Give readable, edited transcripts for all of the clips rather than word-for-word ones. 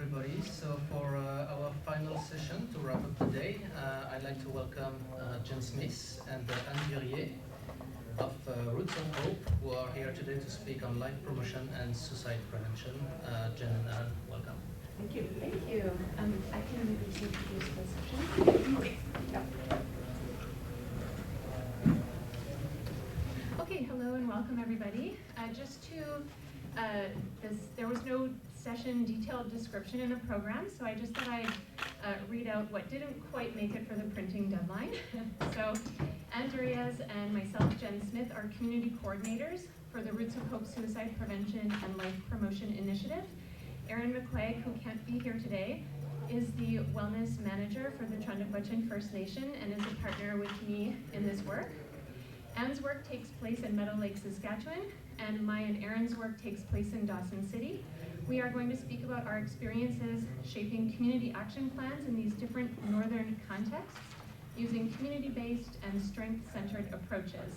everybody. So for our final session to wrap up the day, I'd like to welcome Jen Smith and Duriez of Roots of Hope, who are here today to speak on life promotion and suicide prevention. Jen and Anne, welcome. Thank you. Thank you. I can introduce the session. Okay. Yeah. Okay, hello and welcome everybody. There was no session detailed description in the program, so I just thought I'd read out what didn't quite make it for the printing deadline. So Anne Duriez and myself, Jen Smith, are community coordinators for the Roots of Hope Suicide Prevention and Life Promotion Initiative. Erin McQuaig, who can't be here today, is the wellness manager for the Trundlebuchan First Nation and is a partner with me in this work. Anne's work takes place in Meadow Lake, Saskatchewan, and my and Erin's work takes place in Dawson City. We are going to speak about our experiences shaping community action plans in these different northern contexts using community-based and strength-centered approaches.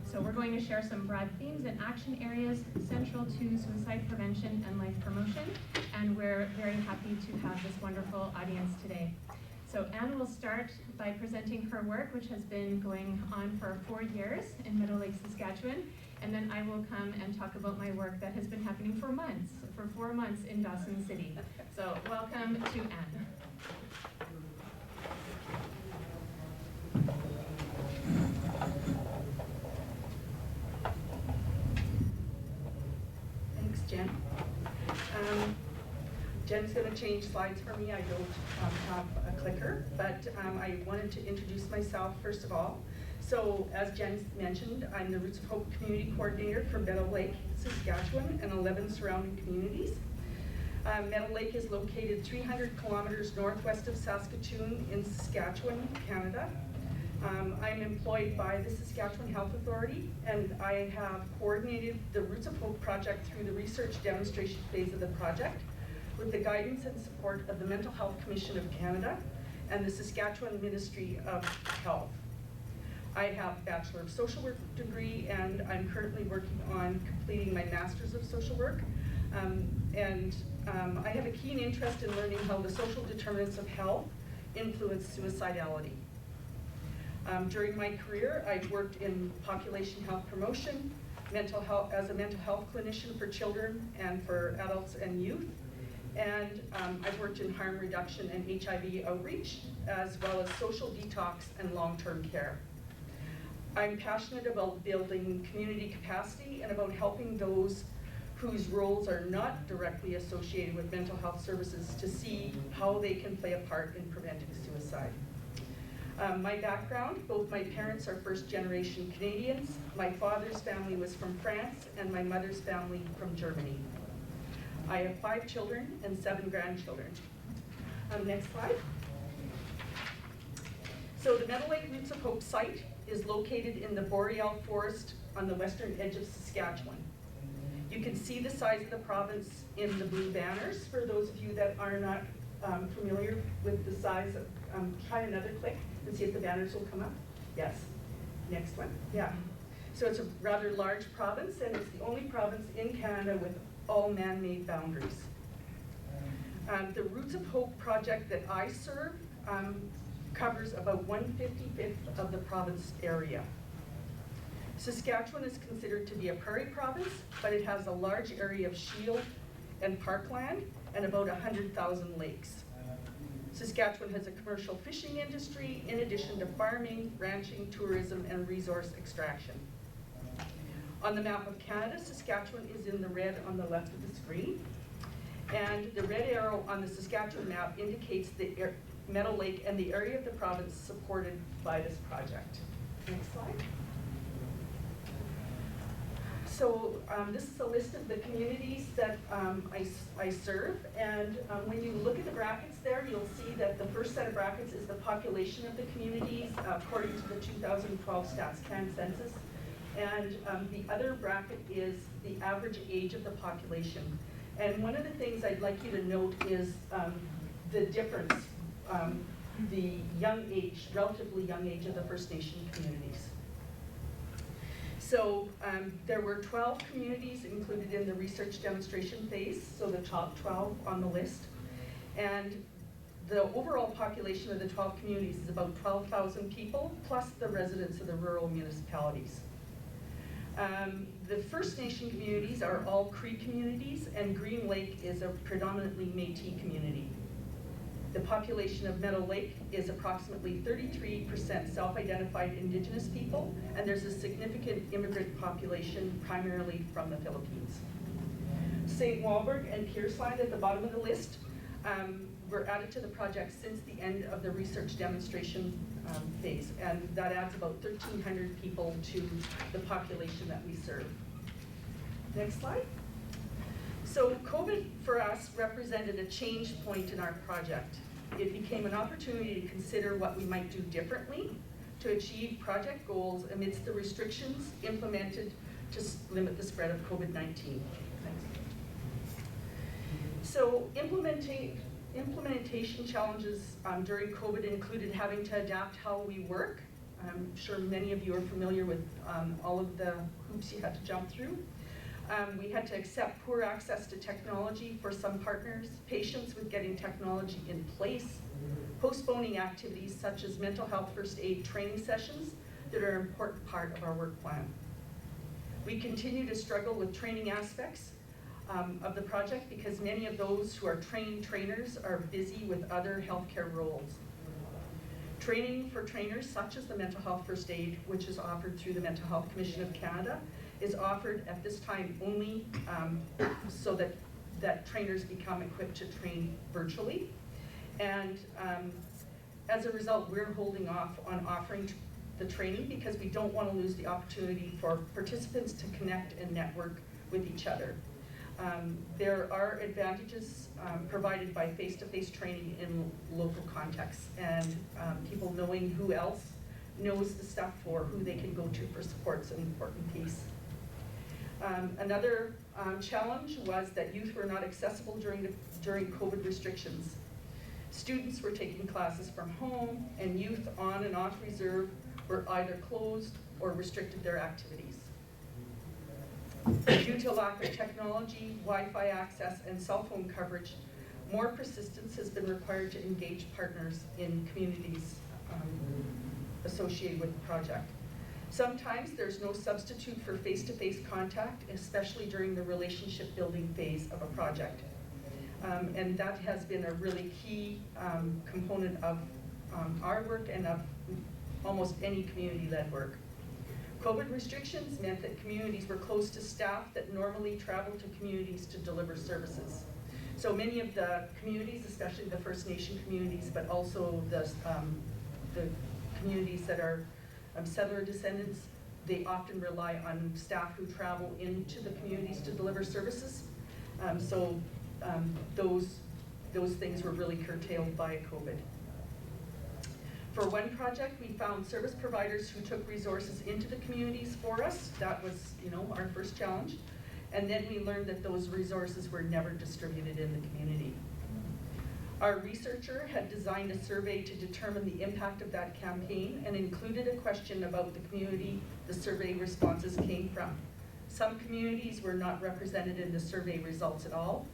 So we're going to share some broad themes and action areas central to suicide prevention and life promotion, and we're very happy to have this wonderful audience today. So Anne will start by presenting her work, which has been going on for 4 years in Meadow Lake, Saskatchewan, and then I will come and talk about my work that has been happening for 4 months in Dawson City. So welcome to Anne. Thanks, Jen. Jen's going to change slides for me. I don't have a clicker, but I wanted to introduce myself first of all. So as Jen mentioned, I'm the Roots of Hope Community Coordinator for Meadow Lake, Saskatchewan, and 11 surrounding communities. Meadow Lake is located 300 kilometers northwest of Saskatoon in Saskatchewan, Canada. I'm employed by the Saskatchewan Health Authority, and I have coordinated the Roots of Hope project through the research demonstration phase of the project with the guidance and support of the Mental Health Commission of Canada and the Saskatchewan Ministry of Health. I have a Bachelor of Social Work degree, and I'm currently working on completing my Master's of Social Work. I have a keen interest in learning how the social determinants of health influence suicidality. During my career, I've worked in population health promotion, mental health as a mental health clinician for children and for adults and youth. And I've worked in harm reduction and HIV outreach, as well as social detox and long-term care. I'm passionate about building community capacity and about helping those whose roles are not directly associated with mental health services to see how they can play a part in preventing suicide. My background, both my parents are first-generation Canadians. My father's family was from France, and my mother's family from Germany. I have 5 children and 7 grandchildren. Next slide. So the Meadow Lake Roots of Hope site is located in the Boreal Forest on the western edge of Saskatchewan. You can see the size of the province in the blue banners. For those of you that are not familiar with the size of, try another click and see if the banners will come up. Yes, next one, yeah. So it's a rather large province, and it's the only province in Canada with all man-made boundaries. The Roots of Hope project that I serve covers about 1/55 of the province area. Saskatchewan is considered to be a prairie province, but it has a large area of shield and parkland and about 100,000 lakes. Saskatchewan has a commercial fishing industry in addition to farming, ranching, tourism, and resource extraction. On the map of Canada, Saskatchewan is in the red on the left of the screen. And the red arrow on the Saskatchewan map indicates the Meadow Lake and the area of the province supported by this project. Next slide. So this is a list of the communities that I serve, and when you look at the brackets there, you'll see that the first set of brackets is the population of the communities according to the 2012 StatsCan census, and the other bracket is the average age of the population. And one of the things I'd like you to note is the difference, the young age, relatively young age of the First Nation communities. So there were 12 communities included in the research demonstration phase, so the top 12 on the list. And the overall population of the 12 communities is about 12,000 people, plus the residents of the rural municipalities. The First Nation communities are all Cree communities, and Green Lake is a predominantly Métis community. The population of Meadow Lake is approximately 33% self-identified Indigenous people, and there's a significant immigrant population primarily from the Philippines. St. Walburg and Pierceland at the bottom of the list were added to the project since the end of the research demonstration phase, and that adds about 1,300 people to the population that we serve. Next slide. So COVID for us represented a change point in our project. It became an opportunity to consider what we might do differently to achieve project goals amidst the restrictions implemented to limit the spread of COVID-19. So implementation challenges during COVID included having to adapt how we work. I'm sure many of you are familiar with all of the hoops you had to jump through. We had to accept poor access to technology for some partners, patience with getting technology in place, postponing activities such as mental health first aid training sessions that are an important part of our work plan. We continue to struggle with training aspects of the project because many of those who are trained trainers are busy with other healthcare roles. Training for trainers such as the mental health first aid, which is offered through the Mental Health Commission of Canada, is offered at this time only so that trainers become equipped to train virtually. And as a result, we're holding off on offering the training because we don't want to lose the opportunity for participants to connect and network with each other. There are advantages provided by face-to-face training in local contexts, and people knowing who else knows the stuff or who they can go to for support is an important piece. Another challenge was that youth were not accessible during COVID restrictions. Students were taking classes from home, and youth on and off reserve were either closed or restricted their activities. Due to lack of technology, Wi-Fi access, and cell phone coverage, more persistence has been required to engage partners in communities associated with the project. Sometimes there's no substitute for face-to-face contact, especially during the relationship building phase of a project. And that has been a really key component of our work and of almost any community-led work. COVID restrictions meant that communities were close to staff that normally travel to communities to deliver services. So many of the communities, especially the First Nation communities, but also the communities that are settler descendants, they often rely on staff who travel into the communities to deliver services. Those things were really curtailed by COVID. For one project, we found service providers who took resources into the communities for us. That was, our first challenge. And then we learned that those resources were never distributed in the community. Our researcher had designed a survey to determine the impact of that campaign and included a question about the community the survey responses came from. Some communities were not represented in the survey results at all,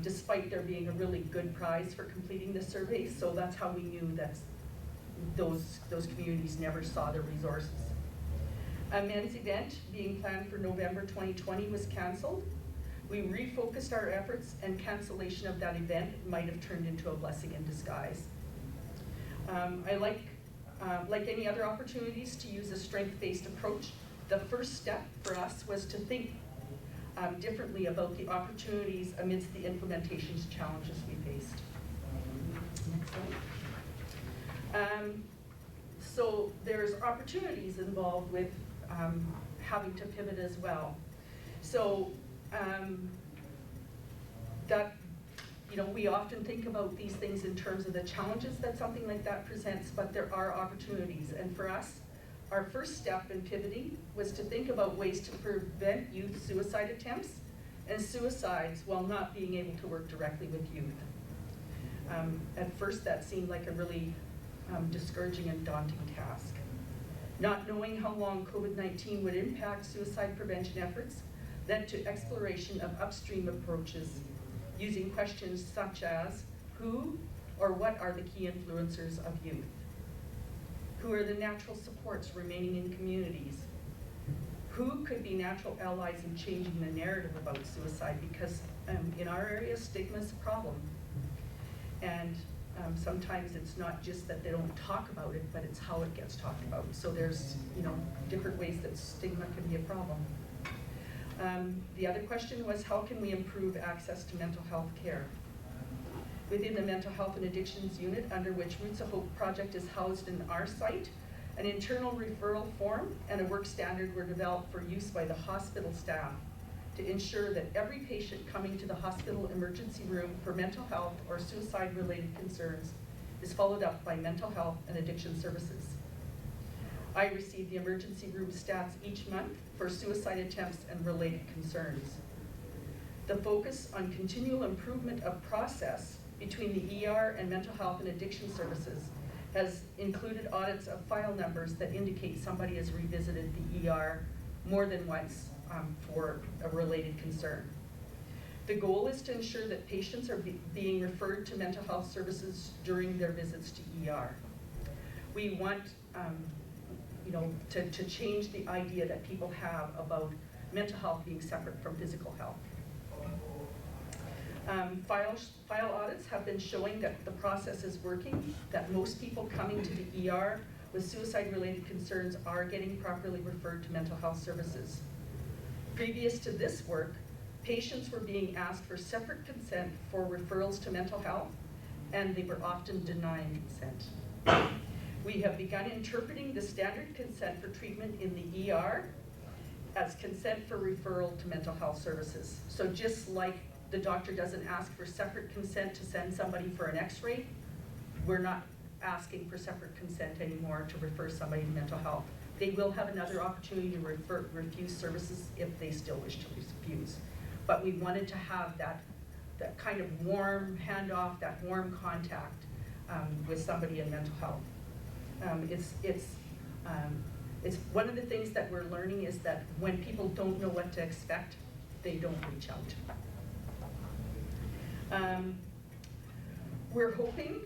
despite there being a really good prize for completing the survey. So that's how we knew that those communities never saw the resources. A men's event being planned for November 2020 was canceled. We refocused our efforts, and cancellation of that event might have turned into a blessing in disguise. I like any other opportunities to use a strength-based approach. The first step for us was to think differently about the opportunities amidst the implementation challenges we faced. Next slide. So there's opportunities involved with having to pivot as well. So we often think about these things in terms of the challenges that something like that presents, but there are opportunities. And for us, our first step in pivoting was to think about ways to prevent youth suicide attempts and suicides while not being able to work directly with youth. At first, that seemed like a really discouraging and daunting task. Not knowing how long COVID-19 would impact suicide prevention efforts led to exploration of upstream approaches using questions such as, Who or what are the key influencers of youth? Who are the natural supports remaining in communities? Who could be natural allies in changing the narrative about suicide? Because in our area, stigma is a problem. And sometimes it's not just that they don't talk about it, but it's how it gets talked about. So there's, different ways that stigma can be a problem. The other question was, how can we improve access to mental health care? Within the Mental Health and Addictions Unit, under which Roots of Hope project is housed in our site, an internal referral form and a work standard were developed for use by the hospital staff to ensure that every patient coming to the hospital emergency room for mental health or suicide-related concerns is followed up by mental health and addiction services. I receive the emergency room stats each month for suicide attempts and related concerns. The focus on continual improvement of process between the ER and mental health and addiction services has included audits of file numbers that indicate somebody has revisited the ER more than once for a related concern. The goal is to ensure that patients are being referred to mental health services during their visits to ER. We want to change the idea that people have about mental health being separate from physical health. File audits have been showing that the process is working, that most people coming to the ER with suicide-related concerns are getting properly referred to mental health services. Previous to this work, patients were being asked for separate consent for referrals to mental health, and they were often denying consent. We have begun interpreting the standard consent for treatment in the ER as consent for referral to mental health services. So just like the doctor doesn't ask for separate consent to send somebody for an x-ray, we're not asking for separate consent anymore to refer somebody to mental health. They will have another opportunity to refuse services if they still wish to refuse. But we wanted to have that kind of warm handoff, that warm contact with somebody in mental health. It's one of the things that we're learning is that when people don't know what to expect, they don't reach out. We're hoping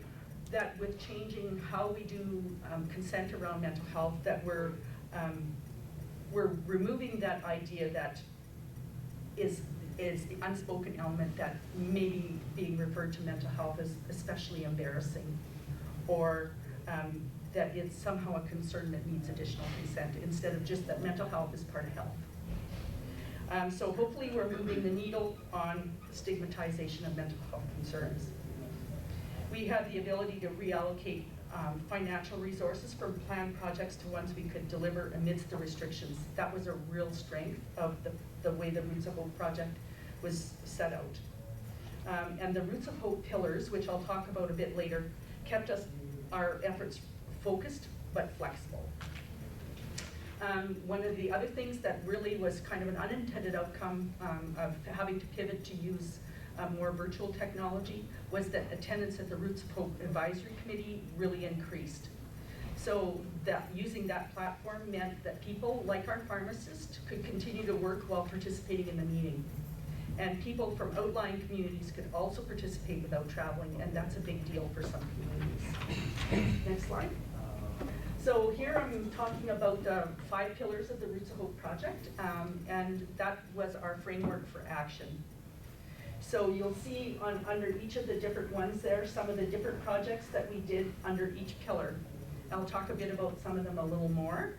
that with changing how we do consent around mental health, that we're removing that idea that is the unspoken element that maybe being referred to mental health is especially embarrassing, or that it's somehow a concern that needs additional consent, instead of just that mental health is part of health. So hopefully we're moving the needle on the stigmatization of mental health concerns. We have the ability to reallocate financial resources from planned projects to ones we could deliver amidst the restrictions. That was a real strength of the way the Roots of Hope project was set out. And the Roots of Hope pillars, which I'll talk about a bit later, kept our efforts focused but flexible. One of the other things that really was kind of an unintended outcome of having to pivot to use more virtual technology was that attendance at the Roots of Hope Advisory Committee really increased. So that using that platform meant that people like our pharmacist could continue to work while participating in the meeting. And people from outlying communities could also participate without traveling, and that's a big deal for some communities. Next slide. So here I'm talking about the 5 pillars of the Roots of Hope project, and that was our framework for action. So you'll see under each of the different ones there, some of the different projects that we did under each pillar. I'll talk a bit about some of them a little more.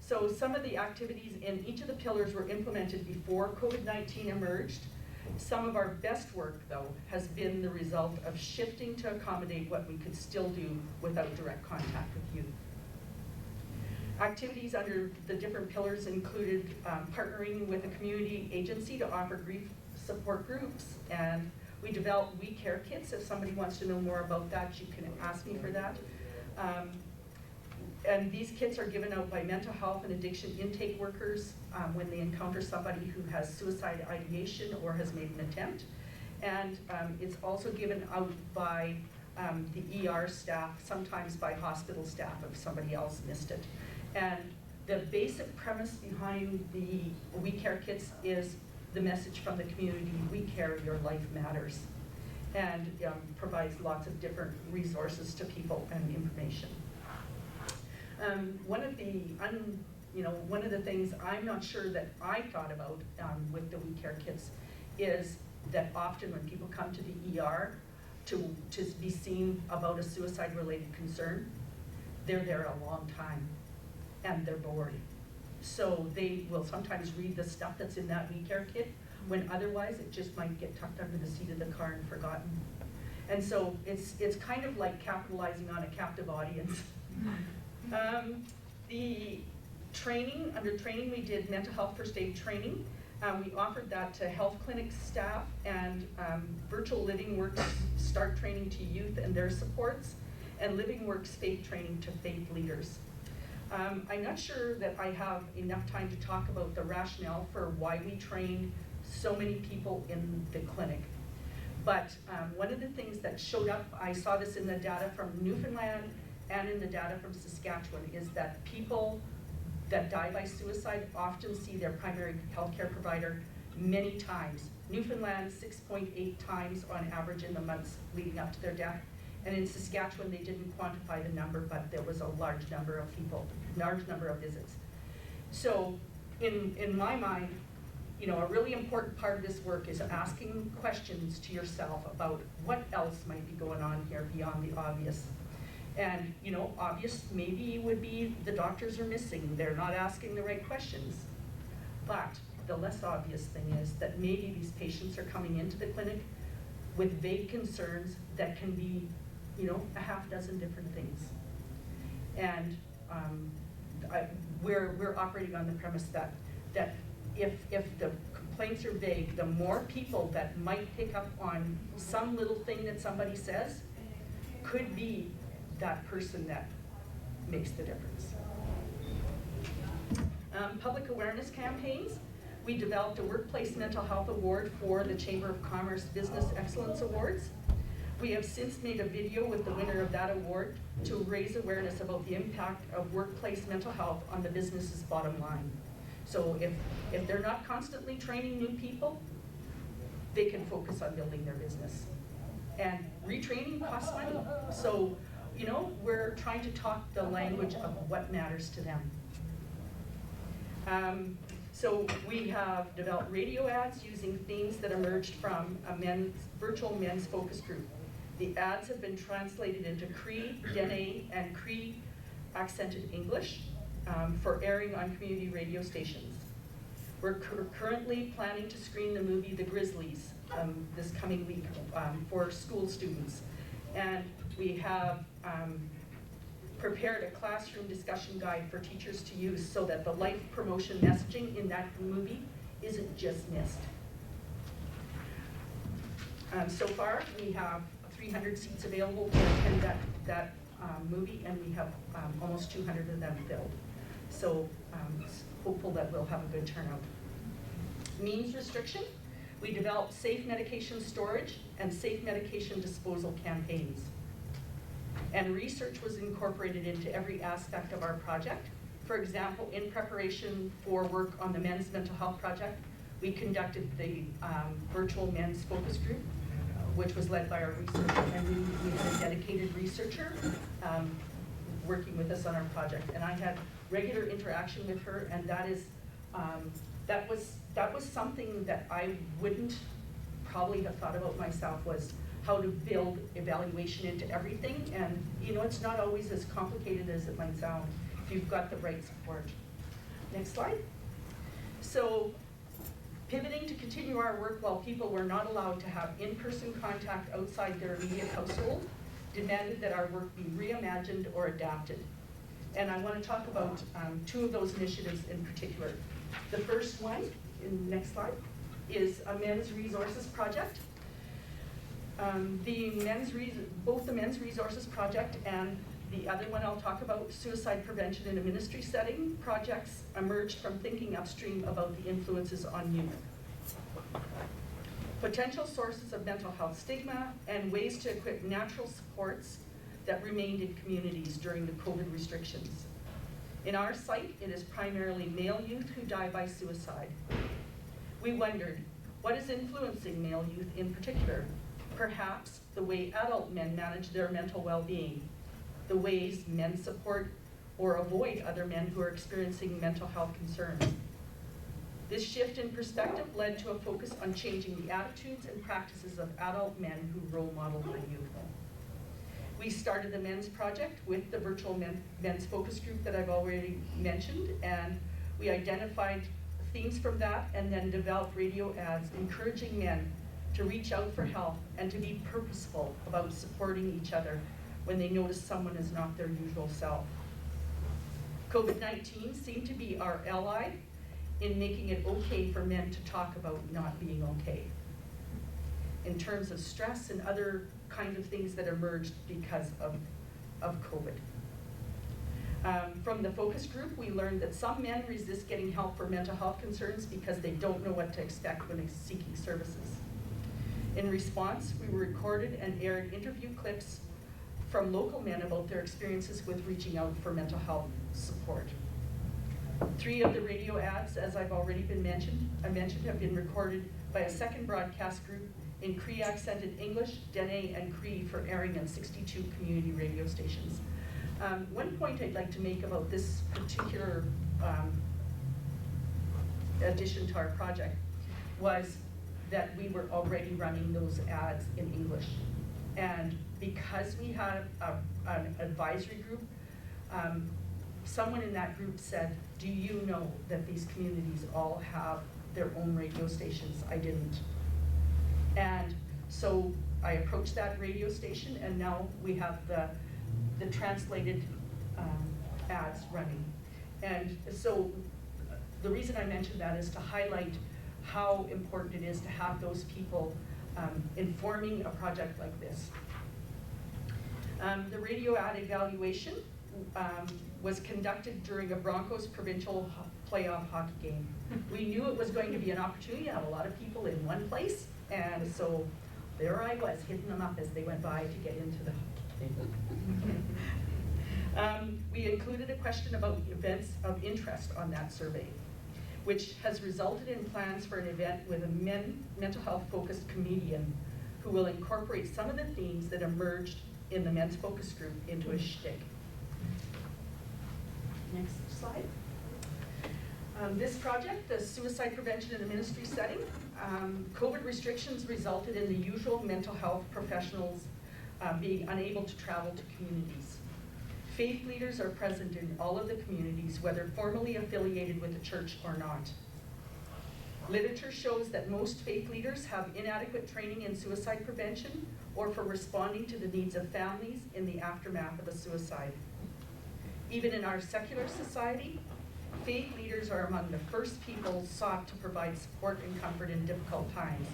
So some of the activities in each of the pillars were implemented before COVID-19 emerged. Some of our best work, though, has been the result of shifting to accommodate what we could still do without direct contact with youth. Activities under the different pillars included partnering with a community agency to offer grief support groups, and we developed We Care kits. If somebody wants to know more about that, you can ask me for that. And these kits are given out by mental health and addiction intake workers when they encounter somebody who has suicide ideation or has made an attempt. And it's also given out by the ER staff, sometimes by hospital staff if somebody else missed it. And the basic premise behind the We Care kits is the message from the community: we care, your life matters. and provides lots of different resources to people and information. One of the things I'm not sure that I thought about with the We Care kits is that often when people come to the ER to be seen about a suicide-related concern, they're there a long time and they're bored. So they will sometimes read the stuff that's in that We Care kit when otherwise it just might get tucked under the seat of the car and forgotten. And so it's kind of like capitalizing on a captive audience. The training, under training we did mental health first aid training. We offered that to health clinic staff and virtual living works start training to youth and their supports, and living works faith training to faith leaders. I'm not sure that I have enough time to talk about the rationale for why we train so many people in the clinic. But one of the things that showed up, I saw this in the data from Newfoundland and in the data from Saskatchewan, is that people that die by suicide often see their primary healthcare provider many times. Newfoundland, 6.8 times on average in the months leading up to their death. And in Saskatchewan, they didn't quantify the number, but there was a large number of people, large number of visits. So in my mind, a really important part of this work is asking questions to yourself about what else might be going on here beyond the obvious. And obvious maybe would be the doctors are missing, they're not asking the right questions. But the less obvious thing is that maybe these patients are coming into the clinic with vague concerns that can be a half dozen different things. And we're operating on the premise that if the complaints are vague, the more people that might pick up on some little thing that somebody says could be that person that makes the difference. Public awareness campaigns. We developed a workplace mental health award for the Chamber of Commerce Business Excellence Awards. We have since made a video with the winner of that award to raise awareness about the impact of workplace mental health on the business's bottom line. So if they're not constantly training new people, they can focus on building their business. And retraining costs money. So, we're trying to talk the language of what matters to them. So we have developed radio ads using themes that emerged from a virtual men's focus group. The ads have been translated into Cree, Dene, and Cree accented English for airing on community radio stations. We're currently planning to screen the movie The Grizzlies this coming week for school students. And we have prepared a classroom discussion guide for teachers to use so that the life promotion messaging in that movie isn't just missed. So far, we have 300 seats available to attend that movie, and we have almost 200 of them filled. So hopeful that we'll have a good turnout. Means restriction. We developed safe medication storage and safe medication disposal campaigns. And research was incorporated into every aspect of our project. For example, in preparation for work on the men's mental health project, we conducted the virtual men's focus group, which was led by our researcher, and we had a dedicated researcher working with us on our project. And I had regular interaction with her, and that was something that I wouldn't probably have thought about myself, was how to build evaluation into everything. And it's not always as complicated as it might sound if you've got the right support. Next slide. So pivoting to continue our work while people were not allowed to have in-person contact outside their immediate household demanded that our work be reimagined or adapted. And I want to talk about two of those initiatives in particular. The first one, in the next slide, is a men's resources project. Both the Men's Resources Project and the other one I'll talk about, suicide prevention in a ministry setting projects, emerged from thinking upstream about the influences on youth. Potential sources of mental health stigma and ways to equip natural supports that remained in communities during the COVID restrictions. In our site, it is primarily male youth who die by suicide. We wondered, what is influencing male youth in particular? Perhaps the way adult men manage their mental well-being, the ways men support or avoid other men who are experiencing mental health concerns. This shift in perspective led to a focus on changing the attitudes and practices of adult men who role model for youth. We started the Men's Project with the virtual men's focus group that I've already mentioned, and we identified themes from that and then developed radio ads encouraging men to reach out for help and to be purposeful about supporting each other when they notice someone is not their usual self. COVID-19 seemed to be our ally in making it okay for men to talk about not being okay, in terms of stress and other kind of things that emerged because of COVID. From the focus group, we learned that some men resist getting help for mental health concerns because they don't know what to expect when seeking services. In response, we recorded and aired interview clips from local men about their experiences with reaching out for mental health support. 3 of the radio ads, as I've already mentioned, have been recorded by a second broadcast group in Cree accented English, Dene, and Cree for airing on 62 community radio stations. One point I'd like to make about this particular addition to our project was that we were already running those ads in English. And because we had an advisory group, someone in that group said, do you know that these communities all have their own radio stations? I didn't. And so I approached that radio station, and now we have the translated ads running. And so the reason I mentioned that is to highlight how important it is to have those people informing a project like this. The radio ad evaluation was conducted during a Broncos provincial playoff hockey game. We knew it was going to be an opportunity to have a lot of people in one place, and so there I was, hitting them up as they went by to get into the we included a question about events of interest on that survey, which has resulted in plans for an event with a mental health focused comedian who will incorporate some of the themes that emerged in the men's focus group into a shtick. Next slide. This project, the suicide prevention in a ministry setting, COVID restrictions resulted in the usual mental health professionals being unable to travel to communities. Faith leaders are present in all of the communities, whether formally affiliated with the church or not. Literature shows that most faith leaders have inadequate training in suicide prevention or for responding to the needs of families in the aftermath of a suicide. Even in our secular society, faith leaders are among the first people sought to provide support and comfort in difficult times,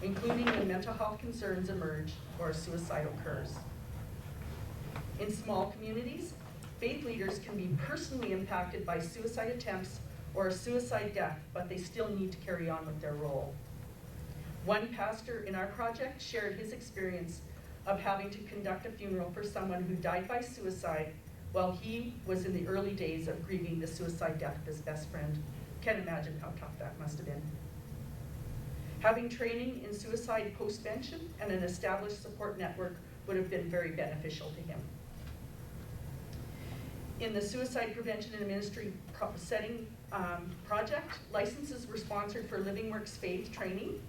including when mental health concerns emerge or suicide occurs. In small communities, faith leaders can be personally impacted by suicide attempts or a suicide death, but they still need to carry on with their role. One pastor in our project shared his experience of having to conduct a funeral for someone who died by suicide while he was in the early days of grieving the suicide death of his best friend. Can't imagine how tough that must have been. Having training in suicide postvention and an established support network would have been very beneficial to him. In the suicide prevention in a ministry setting project, licenses were sponsored for Living Works Faith training.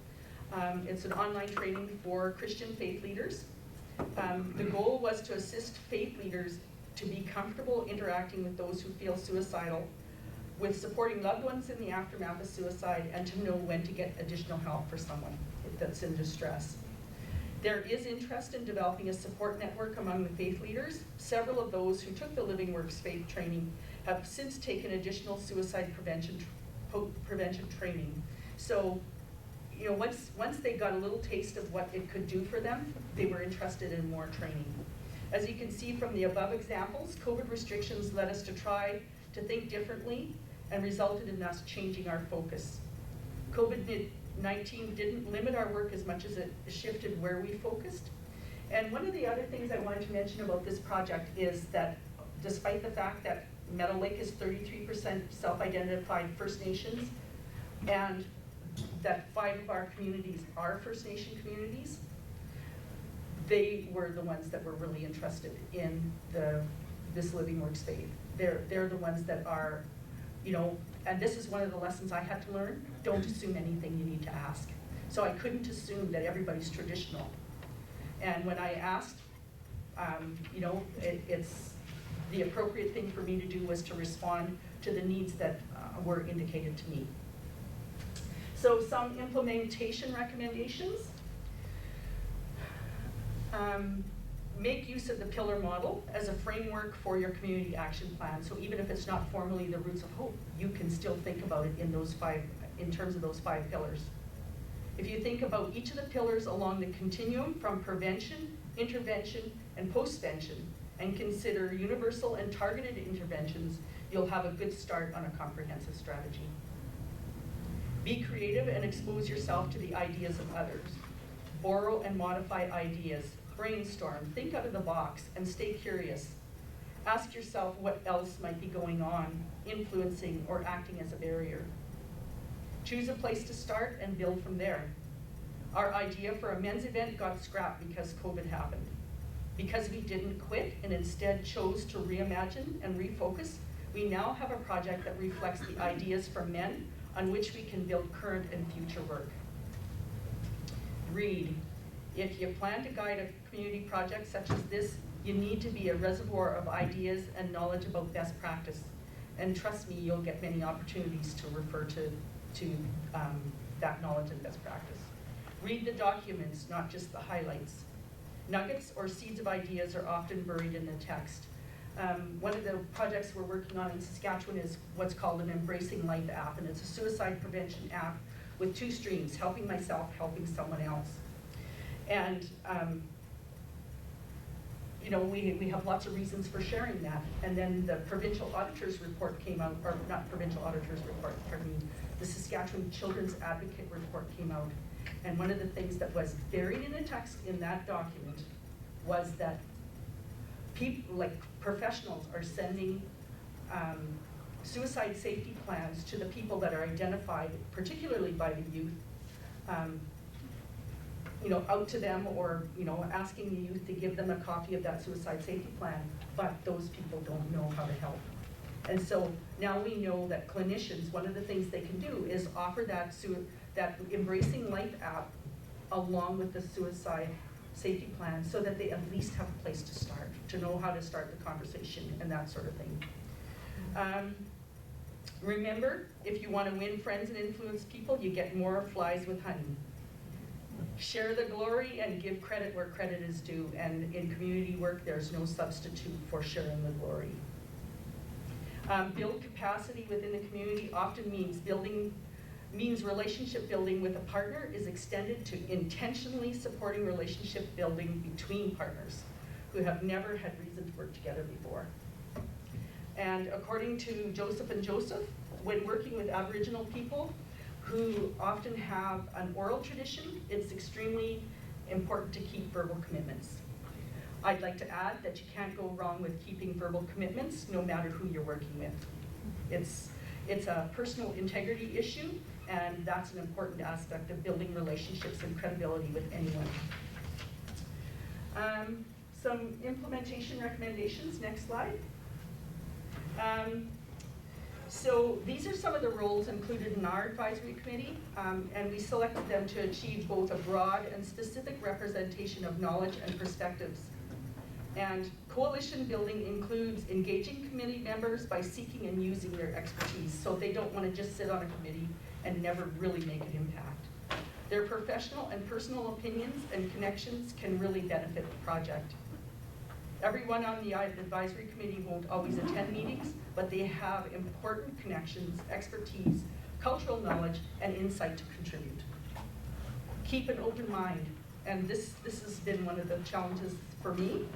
It's an online training for Christian faith leaders. The goal was to assist faith leaders to be comfortable interacting with those who feel suicidal, with supporting loved ones in the aftermath of suicide, and to know when to get additional help for someone that's in distress. There is interest in developing a support network among the faith leaders. Several of those who took the Living Works Faith training have since taken additional suicide prevention training. So, you know, once they got a little taste of what it could do for them, they were interested in more training. As you can see from the above examples, COVID restrictions led us to try to think differently and resulted in us changing our focus. COVID-19 didn't limit our work as much as it shifted where we focused. And one of the other things I wanted to mention about this project is that despite the fact that Meadow Lake is 33% self-identified First Nations, and that 5 of our communities are First Nation communities, they were the ones that were really interested in this living workspace. They're the ones that are, you know, and this is one of the lessons I had to learn. Don't assume anything, you need to ask. So I couldn't assume that everybody's traditional. And when I asked, you know, it's the appropriate thing for me to do was to respond to the needs that were indicated to me. So some implementation recommendations. Make use of the pillar model as a framework for your community action plan. So even if it's not formally the Roots of Hope, you can still think about it in terms of those 5 pillars. If you think about each of the pillars along the continuum from prevention, intervention, and postvention, and consider universal and targeted interventions, you'll have a good start on a comprehensive strategy. Be creative and expose yourself to the ideas of others. Borrow and modify ideas. Brainstorm, think out of the box, and stay curious. Ask yourself what else might be going on, influencing or acting as a barrier. Choose a place to start and build from there. Our idea for a men's event got scrapped because COVID happened. Because we didn't quit and instead chose to reimagine and refocus, we now have a project that reflects the ideas from men on which we can build current and future work. Read. If you plan to guide a community project such as this, you need to be a reservoir of ideas and knowledge about best practice. And trust me, you'll get many opportunities to refer to that knowledge and best practice. Read the documents, not just the highlights. Nuggets or seeds of ideas are often buried in the text. One of the projects we're working on in Saskatchewan is what's called an Embracing Life app, and it's a suicide prevention app with 2 streams, helping myself, helping someone else. And you know, we have lots of reasons for sharing that. And then the provincial auditor's report came out, or not provincial auditor's report, pardon me, the Saskatchewan Children's Advocate report came out. And one of the things that was buried in the text in that document was that people, like professionals, are sending suicide safety plans to the people that are identified, particularly by the youth, you know, out to them, or, you know, asking the youth to give them a copy of that suicide safety plan, but those people don't know how to help. And so now we know that clinicians, one of the things they can do is offer that Embracing Life app along with the suicide safety plan, so that they at least have a place to start, to know how to start the conversation and that sort of thing. Remember, if you want to win friends and influence people, you get more flies with honey. Share the glory and give credit where credit is due. And in community work, there's no substitute for sharing the glory. Build capacity within the community often means relationship building with a partner is extended to intentionally supporting relationship building between partners who have never had reason to work together before. And according to Joseph and Joseph, when working with Aboriginal people who often have an oral tradition, it's extremely important to keep verbal commitments. I'd like to add that you can't go wrong with keeping verbal commitments, no matter who you're working with. It's a personal integrity issue, and that's an important aspect of building relationships and credibility with anyone. Some implementation recommendations, next slide. So these are some of the roles included in our advisory committee, and we selected them to achieve both a broad and specific representation of knowledge and perspectives. And coalition building includes engaging committee members by seeking and using their expertise, so they don't want to just sit on a committee and never really make an impact. Their professional and personal opinions and connections can really benefit the project. Everyone on the advisory committee won't always attend meetings, but they have important connections, expertise, cultural knowledge, and insight to contribute. Keep an open mind, and this has been one of the challenges for me.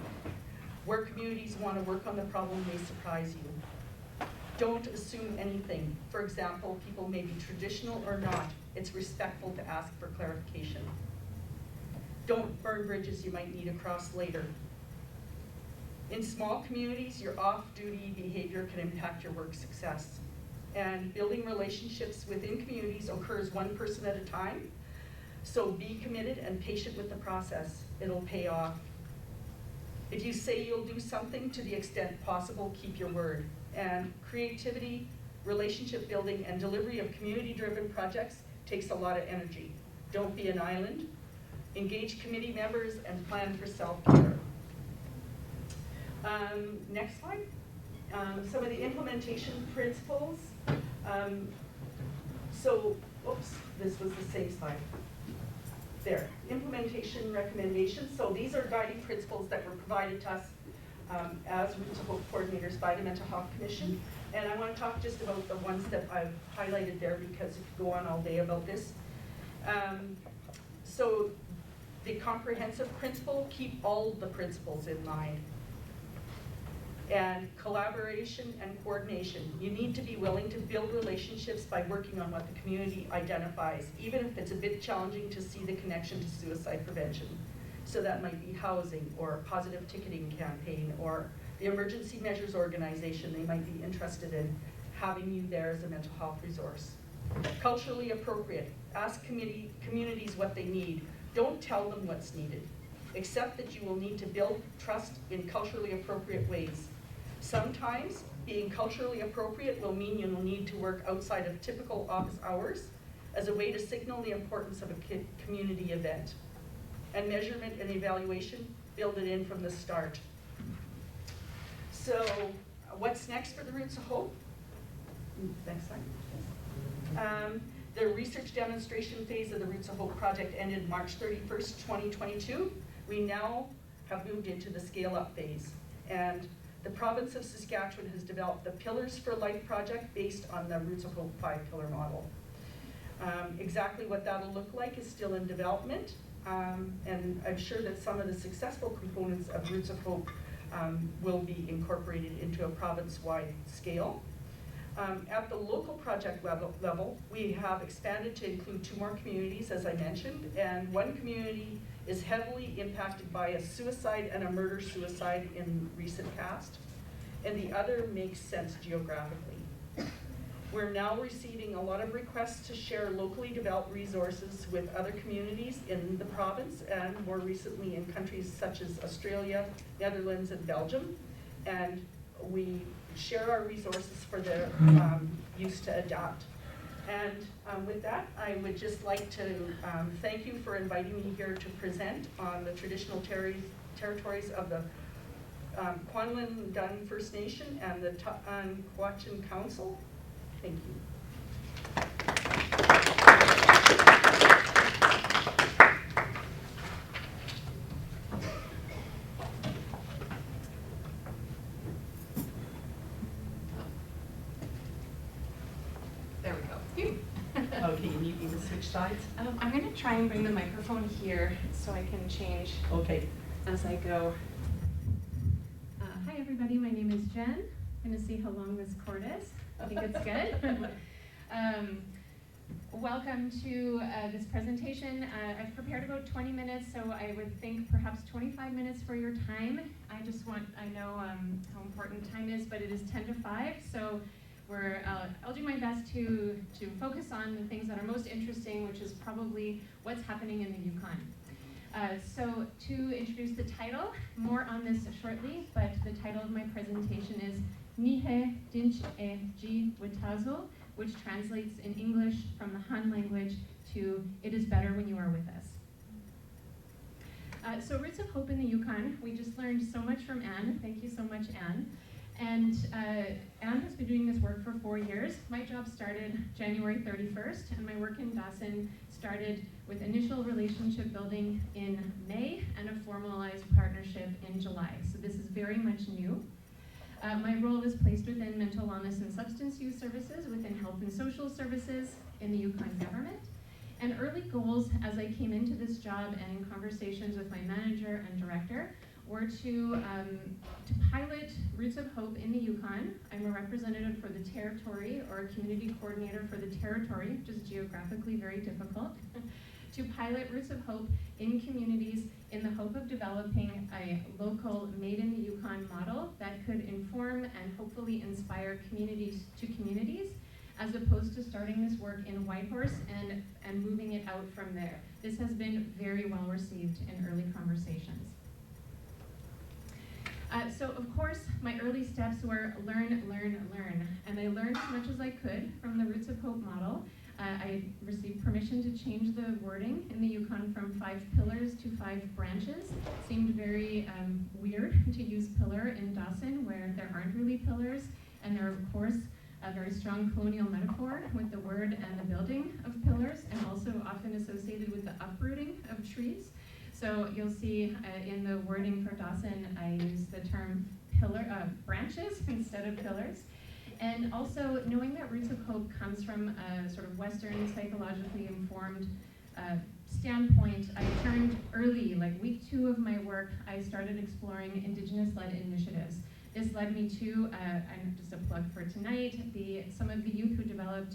Where communities want to work on the problem may surprise you. Don't assume anything. For example, people may be traditional or not. It's respectful to ask for clarification. Don't burn bridges you might need to cross later. In small communities, your off-duty behavior can impact your work success. And building relationships within communities occurs one person at a time, so be committed and patient with the process. it'll pay off. If you say you'll do something, to the extent possible, keep your word. And creativity, relationship building, and delivery of community-driven projects takes a lot of energy. Don't be an island. Engage committee members and plan for self-care. Next slide. Some of the implementation principles. Oops, this was the same slide. There, implementation recommendations. So these are guiding principles that were provided to us as Roots of Hope coordinators by the Mental Health Commission. And I want to talk just about the ones that I've highlighted there, because you could go on all day about this. So the comprehensive principle, keep all the principles in mind. And collaboration and coordination. You need to be willing to build relationships by working on what the community identifies, even if it's a bit challenging to see the connection to suicide prevention. So that might be housing, or a positive ticketing campaign, or the emergency measures organization. They might be interested in having you there as a mental health resource. Culturally appropriate. Ask communities what they need. Don't tell them what's needed. Accept that you will need to build trust in culturally appropriate ways. Sometimes being culturally appropriate will mean you'll need to work outside of typical office hours as a way to signal the importance of a community event. And measurement and evaluation, build it in from the start. So what's next for the Roots of Hope? Next slide. The research demonstration phase of the Roots of Hope project ended March 31st, 2022. We now have moved into the scale-up phase. And the province of Saskatchewan has developed the Pillars for Life project based on the Roots of Hope 5-pillar model. Exactly what that'll look like is still in development. And I'm sure that some of the successful components of Roots of Hope will be incorporated into a province-wide scale. At the local project level, we have expanded to include 2 more communities, as I mentioned, and one community is heavily impacted by a suicide and a murder-suicide in recent past, and the other makes sense geographically. We're now receiving a lot of requests to share locally developed resources with other communities in the province, and more recently in countries such as Australia, Netherlands, and Belgium. And we share our resources for their use to adapt. And with that, I would just like to thank you for inviting me here to present on the traditional territories of the Kwanlin Dun First Nation and the Taanquatchon Council. Thank you. There we go. Okay, you need me to switch sides? I'm going to try and bring the microphone here so I can change Okay. as I go. Hi everybody, my name is Jen. I'm going to see how long this cord is. I think it's good. Welcome to this presentation. I've prepared about 20 minutes, so I would think perhaps 25 minutes for your time. I know how important time is, but it is 10 to 5, so I'll do my best to focus on the things that are most interesting, which is probably what's happening in the Yukon. So to introduce the title, more on this shortly, but the title of my presentation is Nihe Dinch E Ji Witazo, which translates in English from the Han language to It is better when you are with us. So Roots of Hope in the Yukon, we just learned so much from Anne. Thank you so much, Anne. And Anne has been doing this work for 4 years. My job started January 31st, and my work in Dawson started with initial relationship building in May and a formalized partnership in July. So this is very much new. My role is placed within mental wellness and substance use services, within health and social services in the Yukon government. And early goals as I came into this job and in conversations with my manager and director were to pilot Roots of Hope in the Yukon. I'm a representative for the territory, or a community coordinator for the territory, which is geographically very difficult, to pilot Roots of Hope in communities in the hope of developing a local Made in the Yukon model that could inform and hopefully inspire communities to communities as opposed to starting this work in Whitehorse and moving it out from there. This has been very well received in early conversations. So of course, my early steps were learn, and I learned as much as I could from the Roots of Hope model. I received permission to change the wording in the Yukon from 5 pillars to 5 branches. It seemed very weird to use pillar in Dawson where there aren't really pillars, and there are of course a very strong colonial metaphor with the word and the building of pillars, and also often associated with the uprooting of trees. So you'll see in the wording for Dawson, I use the term branches instead of pillars. And also knowing that Roots of Hope comes from a sort of Western psychologically informed standpoint, I turned early, like week 2 of my work, I started exploring Indigenous-led initiatives. This led me to, and just a plug for tonight, some of the youth who developed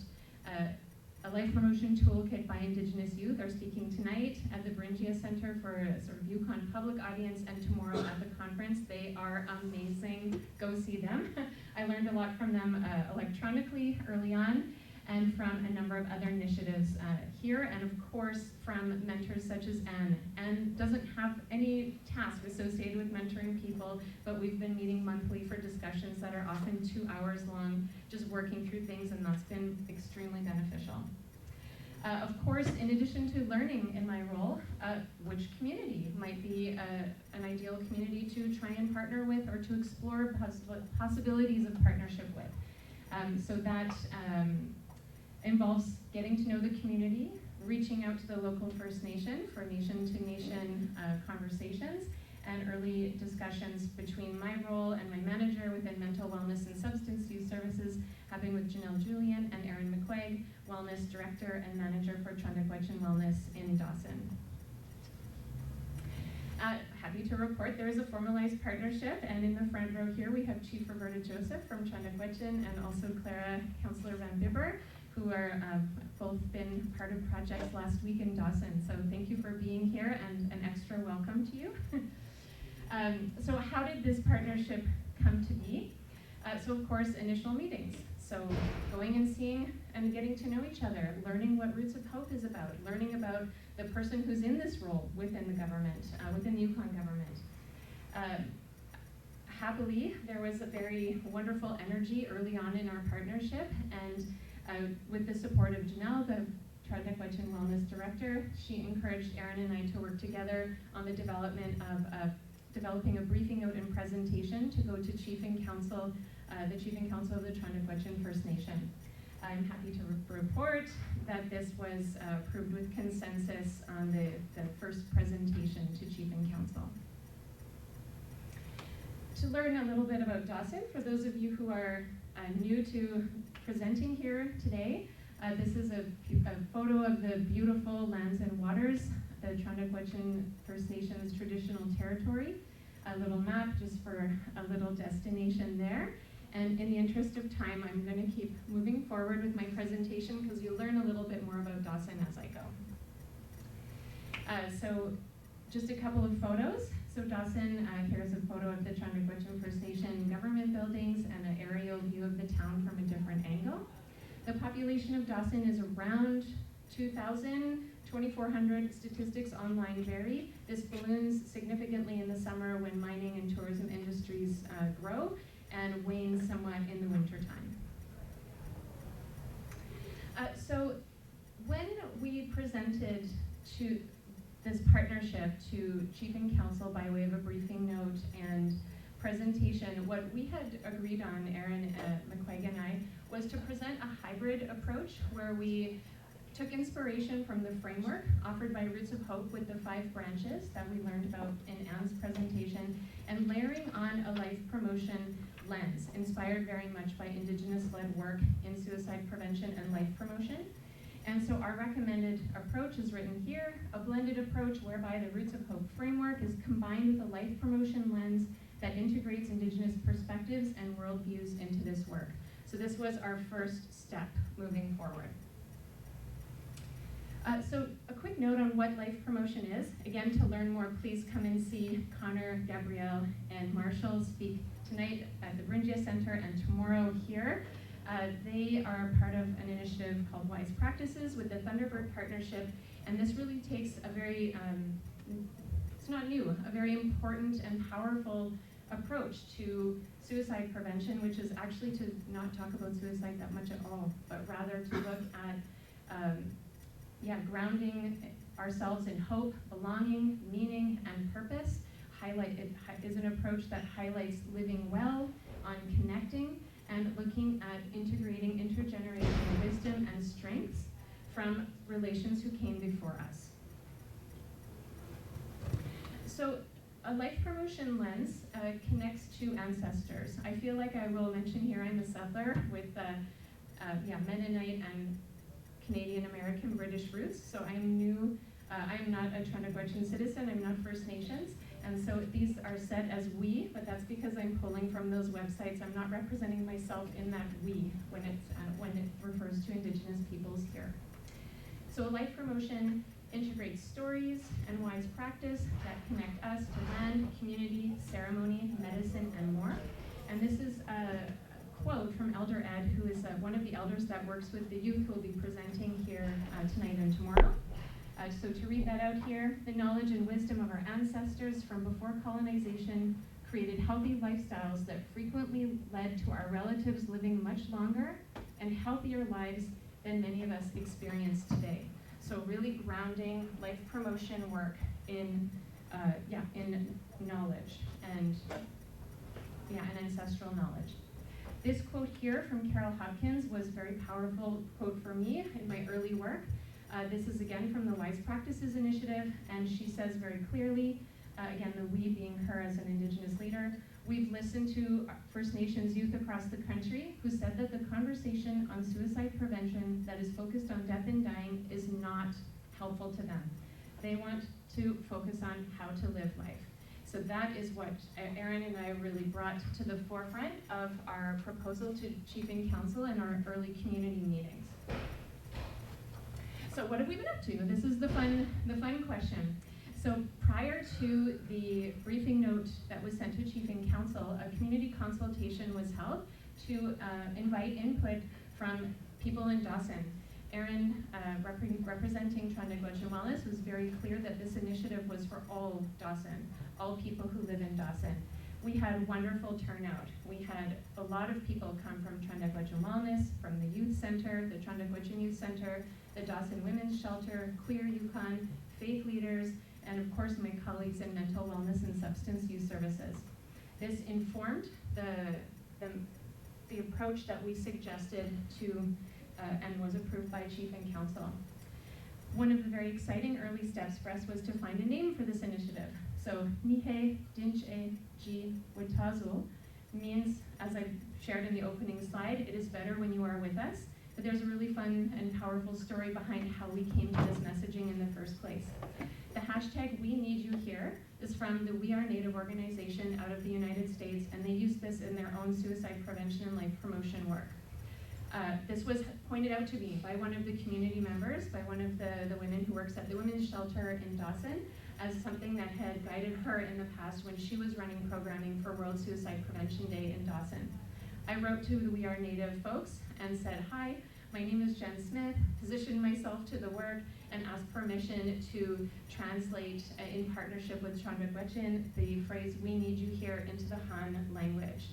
a life promotion toolkit by Indigenous youth are speaking tonight at the Duriez Center for a sort of Yukon public audience, and tomorrow at the conference. They are amazing. Go see them. I learned a lot from them electronically early on, and from a number of other initiatives here, and of course from mentors such as Anne. Anne doesn't have any task associated with mentoring people, but we've been meeting monthly for discussions that are often 2 hours long, just working through things, and that's been extremely beneficial. Of course, in addition to learning in my role, which community might be an ideal community to try and partner with or to explore possibilities of partnership with. So that involves getting to know the community, reaching out to the local First Nation for nation-to-nation conversations, and early discussions between my role and my manager within mental wellness and substance use services, having with Janelle Julian and Erin McQuaig, wellness director and manager for Chundakwetchin Wellness in Dawson. Happy to report there is a formalized partnership, and in the front row here we have Chief Roberta Joseph from Chundakwetchin and also Clara, Councillor Van Bibber, who are both been part of projects last week in Dawson. So thank you for being here, and an extra welcome to you. So how did this partnership come to be? So of course, initial meetings. So going and seeing and getting to know each other, learning what Roots of Hope is about, learning about the person who's in this role within the government, within the Yukon government. Happily, there was a very wonderful energy early on in our partnership, and with the support of Janelle, the Chundakwetchin Wellness Director, she encouraged Erin and I to work together on the development of developing a briefing note and presentation to go to Chief and Council, the Chief and Council of the Chundakwetchin First Nation. I'm happy to report that this was approved with consensus on the first presentation to Chief and Council. To learn a little bit about Dawson, for those of you who are new to presenting here today, this is a photo of the beautiful lands and waters, the Chundakwetchin First Nations traditional territory. A little map just for a little destination there. And in the interest of time, I'm going to keep moving forward with my presentation because you'll learn a little bit more about Dawson as I go. So just a couple of photos. So Dawson, here's a photo of the Chundakwetchin First Nation government buildings and an aerial view of the town from a different angle. The population of Dawson is around 2,000, 2,400. Statistics online vary. This balloons significantly in the summer when mining and tourism industries grow, and wanes somewhat in the wintertime. So when we presented to this partnership to Chief and Council by way of a briefing note and presentation, what we had agreed on, Erin McQuaig and I, was to present a hybrid approach where we took inspiration from the framework offered by Roots of Hope with the 5 branches that we learned about in Anne's presentation, and layering on a life promotion lens, inspired very much by Indigenous-led work in suicide prevention and life promotion. And so our recommended approach is written here, a blended approach whereby the Roots of Hope framework is combined with a life promotion lens that integrates Indigenous perspectives and worldviews into this work. So this was our first step moving forward. So a quick note on what life promotion is. Again, to learn more, please come and see Connor, Gabrielle, and Marshall speak tonight at the Duriez Center and tomorrow here. They are part of an initiative called Wise Practices with the Thunderbird Partnership, and this really takes a very, it's not new, a very important and powerful approach to suicide prevention, which is actually to not talk about suicide that much at all, but rather to look at grounding ourselves in hope, belonging, meaning, and purpose. It is an approach that highlights living well, on connecting, and looking at integrating intergenerational wisdom and strengths from relations who came before us. So a life promotion lens connects to ancestors. I feel like I will mention here I'm a settler with Mennonite and Canadian American British roots, so I'm new. I'm not a Trandagwetchin citizen, I'm not First Nations, and so these are set as we, but that's because I'm pulling from those websites. I'm not representing myself in that we when it refers to Indigenous peoples here. So a life promotion integrates stories and wise practice that connect us to land, community, ceremony, medicine, and more. And this is a quote from Elder Ed, who is one of the elders that works with the youth who will be presenting here tonight and tomorrow. So to read that out here, the knowledge and wisdom of our ancestors from before colonization created healthy lifestyles that frequently led to our relatives living much longer and healthier lives than many of us experience today. So really grounding life promotion work in knowledge and ancestral knowledge. This quote here from Carol Hopkins was a very powerful quote for me in my early work. This is again from the Wise Practices Initiative, and she says very clearly, again the we being her as an Indigenous leader, we've listened to First Nations youth across the country who said that the conversation on suicide prevention that is focused on death and dying is not helpful to them. They want to focus on how to live life. So that is what Erin and I really brought to the forefront of our proposal to Chiefing Council in our early community meetings. So what have we been up to? This is the fun question. So prior to the briefing note that was sent to Chiefing Council, a community consultation was held to invite input from people in Dawson. Erin, representing Trandagwetchin Wellness, was very clear that this initiative was for all Dawson, all people who live in Dawson. We had wonderful turnout. We had a lot of people come from Trandagwetchin Wellness, from the Youth Center, the Trandagwetchin Youth Center, the Dawson Women's Shelter, Clear Yukon, faith leaders, and of course my colleagues in mental wellness and substance use services. This informed the approach that we suggested to and was approved by Chiefing Council. One of the very exciting early steps for us was to find a name for this initiative. So Nihe Dinche Ji Witazul means, as I shared in the opening slide, it is better when you are with us. But there's a really fun and powerful story behind how we came to this messaging in the first place. The hashtag We Need You Here is from the We Are Native organization out of the United States, and they use this in their own suicide prevention and life promotion work. This was pointed out to me by one of the community members, by one of the women who works at the Women's Shelter in Dawson, as something that had guided her in the past when she was running programming for World Suicide Prevention Day in Dawson. I wrote to the We Are Native folks and said, hi, my name is Jen Smith, positioned myself to the work and asked permission to translate in partnership with Trandagwetchin the phrase, we need you here, into the Han language.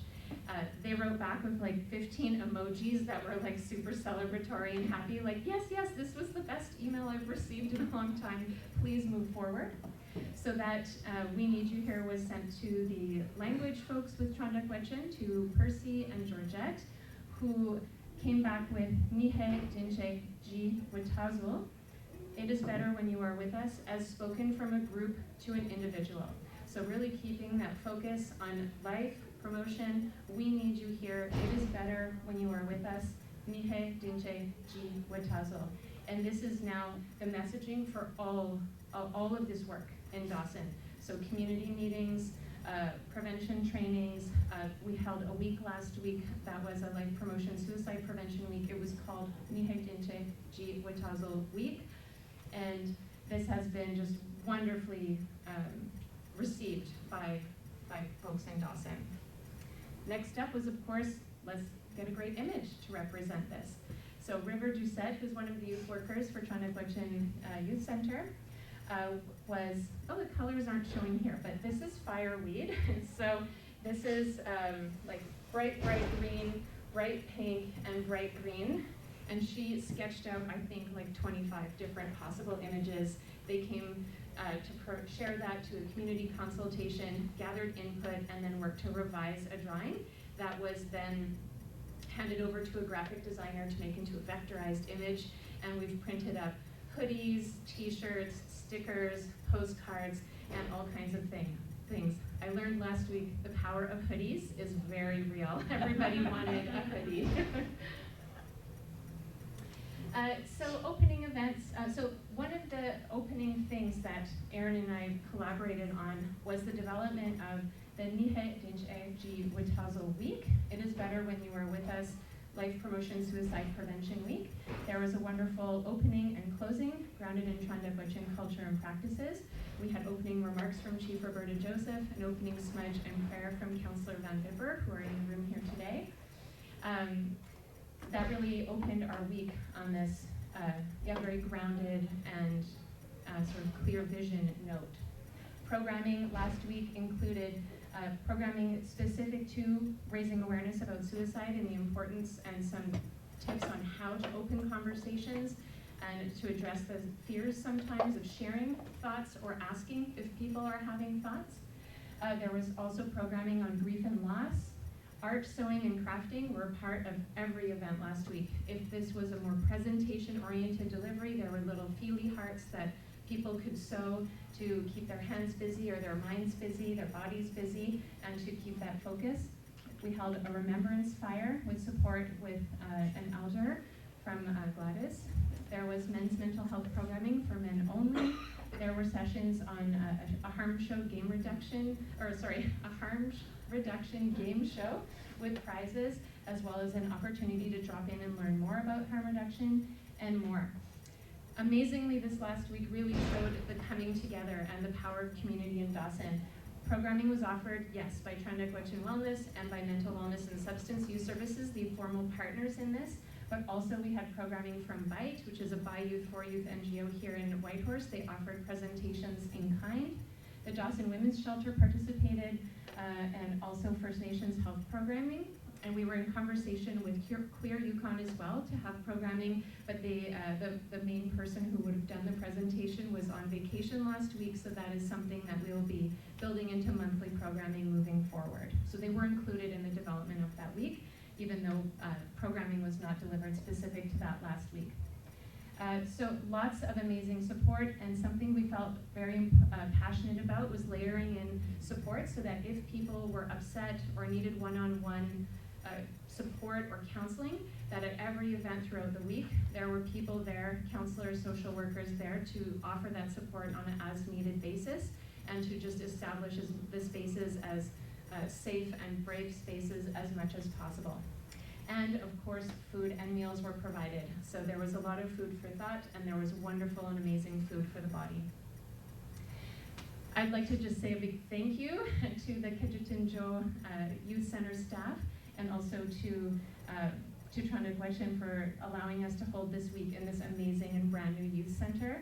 They wrote back with like 15 emojis that were like super celebratory and happy, like, yes, this was the best email I've received in a long time, please move forward. So that We Need You Here was sent to the language folks with Trandagwetchin, to Percy and Georgette, who came back with Nihe Dinche Ji Witazul. It is better when you are with us, as spoken from a group to an individual. So really keeping that focus on life, promotion, we need you here. It is better when you are with us. Nihe Dinche Ji Witazul. And this is now the messaging for all of this work in Dawson. So community meetings, prevention trainings. We held a week last week that was a life promotion suicide prevention week. It was called Nihe Dinche Ji Witazul Week. And this has been just wonderfully received by folks in Dawson. Next up was, of course, let's get a great image to represent this. So River Doucette, who's one of the youth workers for Chunagwechin Youth Center, was, the colors aren't showing here, but this is fireweed. So this is like bright green, bright pink, and bright green. And she sketched out, I think, like 25 different possible images. They came to share that to a community consultation, gathered input, and then worked to revise a drawing that was then handed over to a graphic designer to make into a vectorized image. And we've printed up hoodies, t-shirts, stickers, postcards, and all kinds of things. I learned last week the power of hoodies is very real. Everybody wanted a hoodie. So opening events, so one of the opening things that Erin and I collaborated on was the development of the Nihe Dinch'e Witazo Week. It is better when you are with us, Life Promotion Suicide Prevention Week. There was a wonderful opening and closing grounded in Chunagwechin culture and practices. We had opening remarks from Chief Roberta Joseph, an opening smudge and prayer from Councillor Van Vipper, who are in the room here today. That really opened our week on this very grounded and sort of clear vision note. Programming last week included programming specific to raising awareness about suicide and the importance, and some tips on how to open conversations and to address the fears sometimes of sharing thoughts or asking if people are having thoughts. There was also programming on grief and loss. Art, sewing, and crafting were part of every event last week. If this was a more presentation-oriented delivery, there were little feely hearts that people could sew to keep their hands busy or their minds busy, their bodies busy, and to keep that focus. We held a remembrance fire with support with an elder from Gladys. There was men's mental health programming for men only. There were sessions on a harm reduction game show with prizes, as well as an opportunity to drop in and learn more about harm reduction and more. Amazingly, this last week really showed the coming together and the power of community in Dawson. Programming was offered, yes, by Chunagwechin Wellness and by Mental Wellness and Substance Use Services, the formal partners in this, but also we had programming from BITE, which is a By Youth for Youth NGO here in Whitehorse. They offered presentations in kind. The Dawson Women's Shelter participated, and also First Nations health programming. And we were in conversation with Queer Yukon as well to have programming, but the main person who would have done the presentation was on vacation last week, so that is something that we will be building into monthly programming moving forward. So they were included in the development of that week, even though programming was not delivered specific to that last week. So lots of amazing support, and something we felt very passionate about was layering in support so that if people were upset or needed one-on-one support or counseling, that at every event throughout the week, there were people there, counselors, social workers there to offer that support on an as-needed basis, and to just establish the spaces as safe and brave spaces as much as possible. And of course, food and meals were provided. So there was a lot of food for thought, and there was wonderful and amazing food for the body. I'd like to just say a big thank you to the Kijitinjo Youth Center staff, and also to Chunagwechin for allowing us to hold this week in this amazing and brand new youth center.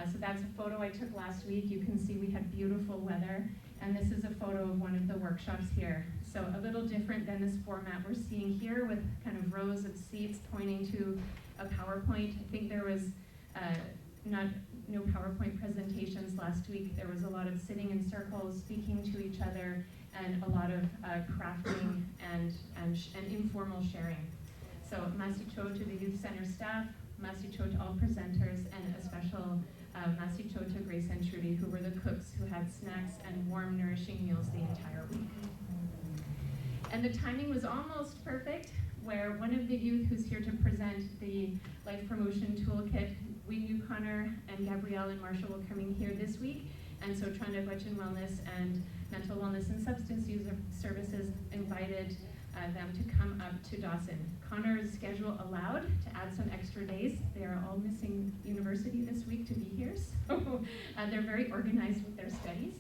So that's a photo I took last week. You can see we had beautiful weather, and this is a photo of one of the workshops here. So a little different than this format we're seeing here, with kind of rows of seats pointing to a PowerPoint. I think there was no PowerPoint presentations last week. There was a lot of sitting in circles, speaking to each other, and a lot of crafting and informal sharing. So masicho to the youth center staff, masicho to all presenters, and a special masicho to Grace and Trudy, who were the cooks who had snacks and warm, nourishing meals the entire week. And the timing was almost perfect, where one of the youth who's here to present the Life Promotion Toolkit, Wayne Yukoner and Gabrielle and Marshall will come in here this week. And so Chunagwechin Wellness and Mental Wellness and Substance Use Services invited them to come up to Dawson. Connor's schedule allowed to add some extra days. They are all missing university this week to be here, so they're very organized with their studies.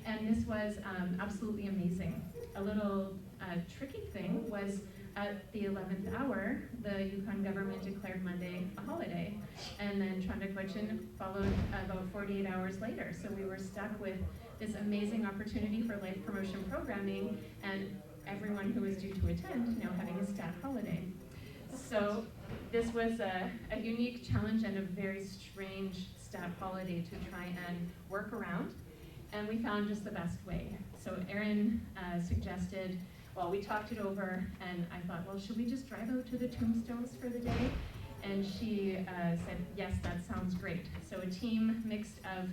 And this was absolutely amazing. A little tricky thing was At the 11th hour, the Yukon government declared Monday a holiday, and then Chandakwachin followed about 48 hours later. So we were stuck with this amazing opportunity for life promotion programming, and everyone who was due to attend now having a stat holiday. So this was a unique challenge and a very strange stat holiday to try and work around, and we found just the best way. So Erin suggested, well, we talked it over, and I thought, well, should we just drive out to the tombstones for the day? And she said, yes, that sounds great. So a team mixed of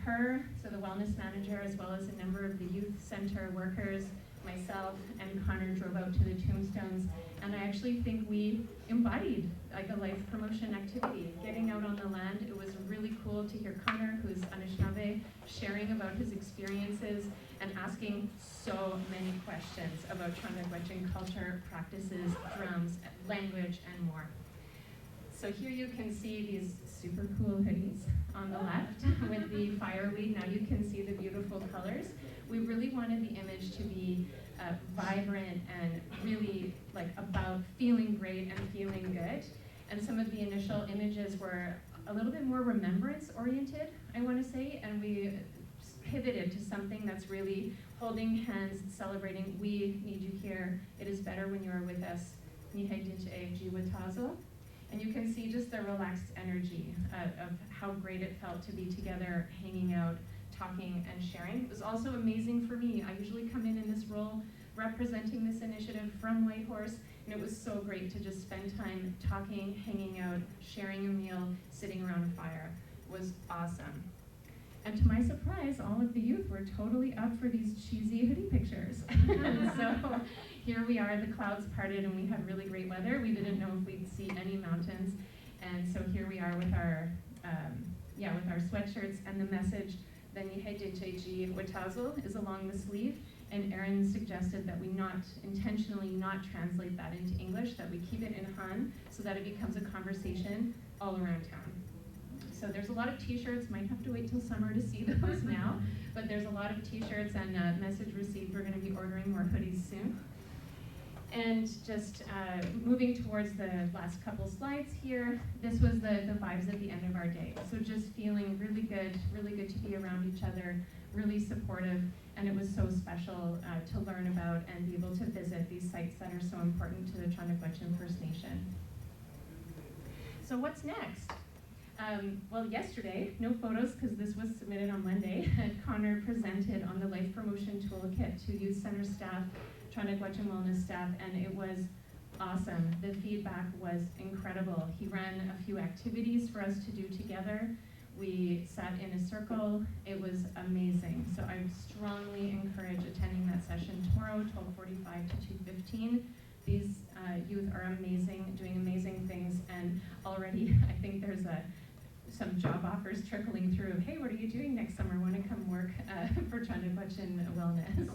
her, so the wellness manager, as well as a number of the youth center workers, myself, and Connor drove out to the tombstones. And I actually think we embodied like a life promotion activity, getting out on the land. It was really cool to hear Connor, who's Anishinaabe, sharing about his experiences and asking so many questions about Chandakwachin culture, practices, drums, language, and more. So here you can see these super cool hoodies on the left with the fireweed. Now you can see the beautiful colors. We really wanted the image to be vibrant and really like about feeling great and feeling good. And some of the initial images were a little bit more remembrance oriented, I want to say, and we pivoted to something that's really holding hands, celebrating, we need you here, it is better when you are with us. And you can see just the relaxed energy of how great it felt to be together, hanging out, talking, and sharing. It was also amazing for me. I usually come in this role representing this initiative from Whitehorse, and it was so great to just spend time talking, hanging out, sharing a meal, sitting around a fire. It was awesome. And to my surprise, all of the youth were totally up for these cheesy hoodie pictures. And so here we are, the clouds parted and we had really great weather. We didn't know if we'd see any mountains. And so here we are with our sweatshirts, and the message, the Nihedincheji Wetazo, is along the sleeve. And Erin suggested that we intentionally not translate that into English, that we keep it in Han so that it becomes a conversation all around town. So there's a lot of t-shirts, might have to wait till summer to see those now, but there's a lot of t-shirts and message received. We're going to be ordering more hoodies soon. And just moving towards the last couple slides here, this was the vibes at the end of our day. So just feeling really good to be around each other, really supportive, and it was so special to learn about and be able to visit these sites that are so important to the Chandakwachin First Nation. So what's next? Well, yesterday, no photos because this was submitted on Monday, Connor presented on the Life Promotion Toolkit to youth center staff, Chandakwachin wellness staff, and it was awesome. The feedback was incredible. He ran a few activities for us to do together. We sat in a circle. It was amazing. So I strongly encourage attending that session tomorrow, 12:45 to 2:15. These youth are amazing, doing amazing things, and already I think there's some job offers trickling through. Hey, what are you doing next summer? Want to come work for Chandakwachin Wellness?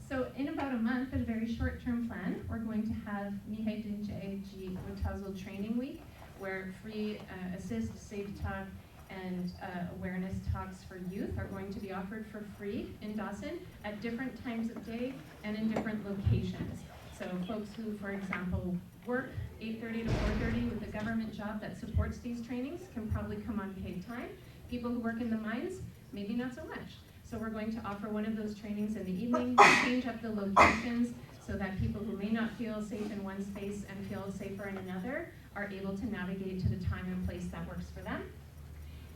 So in about a month, a very short-term plan, we're going to have Nihedincheji Wetazo Training Week, where free assist, safe talk, and awareness talks for youth are going to be offered for free in Dawson at different times of day and in different locations. So folks who, for example, work 8:30 to 4:30 with a government job that supports these trainings can probably come on paid time. People who work in the mines, maybe not so much. So we're going to offer one of those trainings in the evening, change up the locations so that people who may not feel safe in one space and feel safer in another are able to navigate to the time and place that works for them.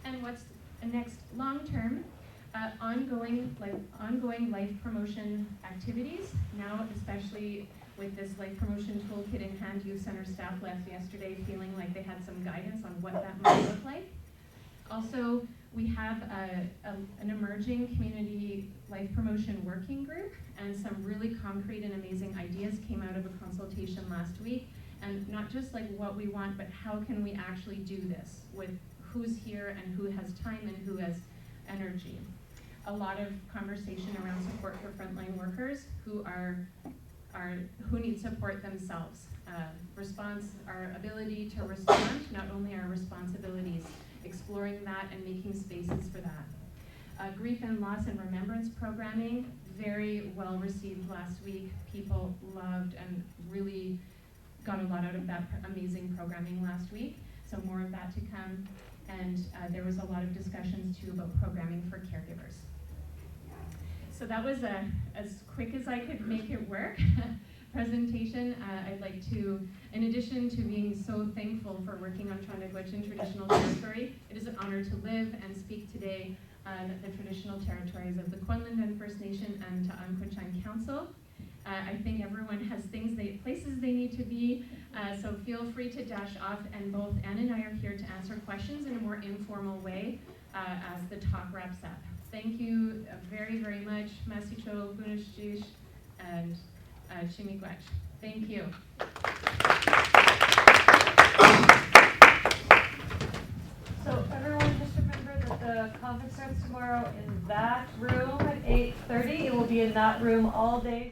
And what's next long-term, ongoing life promotion activities. Now, especially with this life promotion toolkit in hand, youth center staff left yesterday feeling like they had some guidance on what that might look like. Also, we have an emerging community life promotion working group, and some really concrete and amazing ideas came out of a consultation last week. And not just like what we want, but how can we actually do this with who's here and who has time and who has energy. A lot of conversation around support for frontline workers who need support themselves. Our ability to respond, not only our responsibilities, exploring that and making spaces for that. Grief and loss and remembrance programming, very well received last week. People loved and really got a lot out of that amazing programming last week. So more of that to come. And there was a lot of discussions too about programming for caregivers. So that was as quick as I could make it work presentation. I'd like to, in addition to being so thankful for working on Chonagwechin traditional territory, it is an honor to live and speak today on the traditional territories of the Kwanlin First Nation and Ta'anquechan Council. I think everyone has places they need to be, so feel free to dash off, and both Anne and I are here to answer questions in a more informal way as the talk wraps up. Thank you very, very much, Masicho, Bunishjish, and Chimikwach. Thank you. So everyone just remember that the conference starts tomorrow in that room at 8:30. It will be in that room all day.